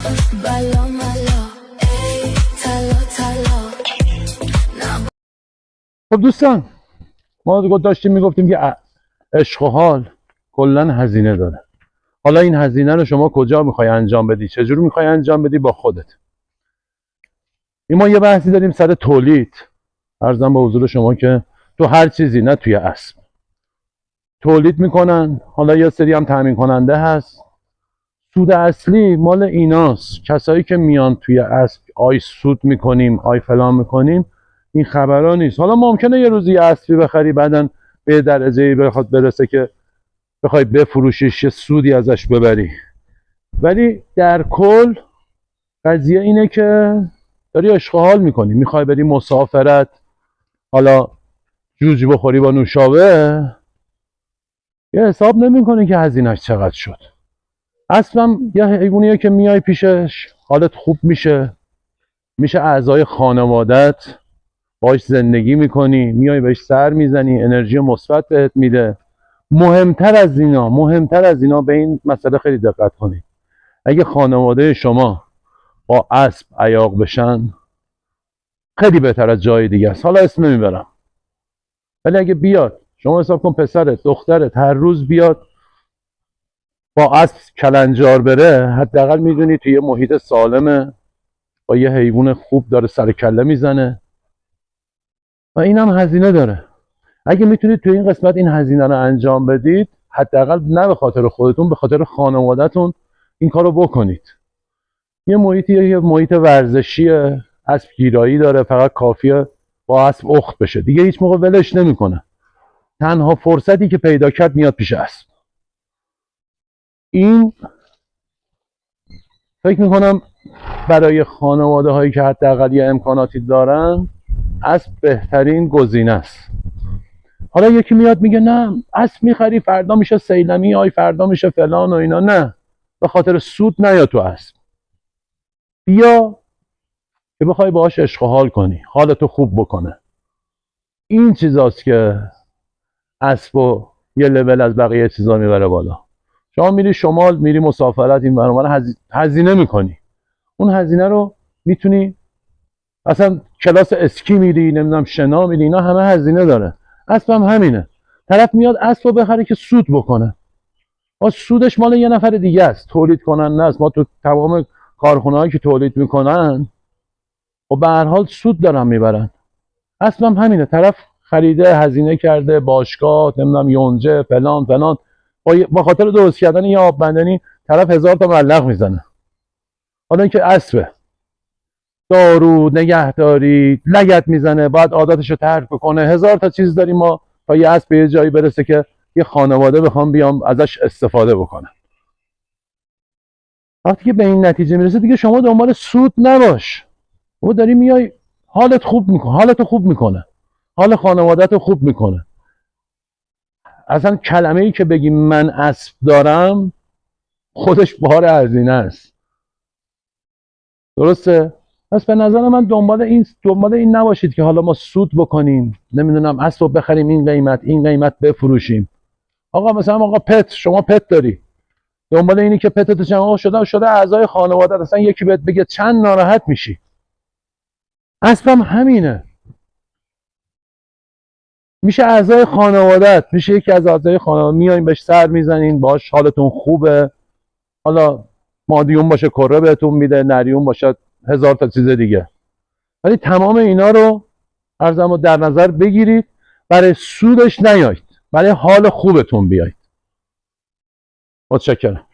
خب دوستان، ما داشتیم میگفتیم که عشق و حال کلا هزینه داره. حالا این هزینه رو شما کجا میخوای انجام بدی؟ چجور میخوای انجام بدی؟ با خودت. ما یه بحثی داریم سر تولید. عرضم به حضور شما که تو هر چیزی، نه توی اسب، تولید میکنن. حالا یه سری هم تامین کننده هست. سود اصلی مال ایناست. کسایی که میان توی اسب آی سود میکنیم، آی فلان میکنیم، این خبرها نیست. حالا ممکنه یه روزی اسبی بخری بعدن به درجه‌ای بخواد برسه که بخوای بفروشیش، یه سودی ازش ببری، ولی در کل قضیه اینه که داری عشق و حال میکنی. میخوای بری مسافرت، حالا جوجه بخوری با نوشابه، یه حساب نمیکنی که هزینه‌اش چقدر شد. اصلا یه حیوانیه که میای پیشش حالت خوب میشه اعضای خانوادت، باش زندگی میکنی، میای بهش سر میزنی، انرژی مثبت بهت میده. مهمتر از اینا به این مسئله خیلی دقت کنید. اگه خانواده شما با اسب عیاق بشن، خیلی بهتر از جای دیگه است. حالا اسم نمیبرم، ولی اگه بیاد، شما حساب کن پسرت، دخترت هر روز بیاد با اسب کلنجار بره، حداقل میدونی توی یه محیط سالمه، با یه حیوان خوب داره سر کله میزنه و اینم هزینه داره. اگه میتونید توی این قسمت این هزینه رو انجام بدید، حداقل نه به خاطر خودتون، به خاطر خانواده‌تون این کارو بکنید. یه محیط ورزشیه، اسب گیرایی داره، فقط کافیه با اسب اخت بشه، دیگه هیچ موقع ولش نمیکنه. تنها فرصتی که پیدا کرد میاد پیش اسب. این فکر میکنم برای خانواده هایی که حداقل یه امکاناتی دارن، اسب بهترین گزینه است. حالا یکی میاد میگه نه اسب میخری فردا میشه سیلمی، آی فردا میشه فلان و اینا. نه، به خاطر سود نیا تو اسب. بیا که بخوای باهاش عشق و حال کنی، حالتو خوب بکنه. این چیزاست که اسبو یه لول از بقیه چیزا میبره بالا. شما میری شمال، میری مسافرت، این برنامه هزینه میکنی. اون هزینه رو میتونی اصلا کلاس اسکی میری، نمیدونم شنا میری، اینا همه هزینه داره. اسب هم همینه. طرف میاد اسبو بخره که سود بکنه. سودش مال یه نفر دیگه است، تولید کننده است. ما تو تمام کارخونه‌هایی که تولید میکنن و به هر حال سود دارن میبرن. اسب هم همینه. طرف خریده، هزینه کرده، باشگاه، نمیدونم یونجه، فلان فلان، با خاطر درست کردن یه آب بندنی طرف 1000 تا ملق میزنه. حالا اینکه اسبه، دارو، نگهداری، لگد میزنه، باید عادتشو ترک بکنه، 1000 تا چیز داریم ما تا یه اسب به یه جایی برسه که یه خانواده بخوام بیام ازش استفاده بکنن. وقتی که به این نتیجه میرسه، دیگه شما دنبال سود نباش. و داری میای حالت خوب میکنه، حالتو خوب میکنه، حال خانواده‌تو خوب میکنه. اصلا کلمه ای که بگی من اسب دارم، خودش بار هزینه است. درسته؟ پس به نظر من دنبال این نباشید که حالا ما سود بکنیم، نمیدونم اسب رو بخریم این قیمت بفروشیم. آقا مثلا آقا شما پت داری، دنبال اینی که پتت جمع شده اعضای خانواده، اصلا یکی بهت بگه چند ناراحت میشی. اسبم همینه، میشه اعضای خانواده‌ات، میشه یکی از اعضای خانواده، میایم بهش سر میزنین، باش حالتون خوبه. حالا مادیون باشه کره بهتون میده، نریون باشه 1000 تا چیز دیگه. ولی تمام اینا رو عرضمو در نظر بگیرید، برای سودش نیایید، برای حال خوبتون بیایید. متشکرم.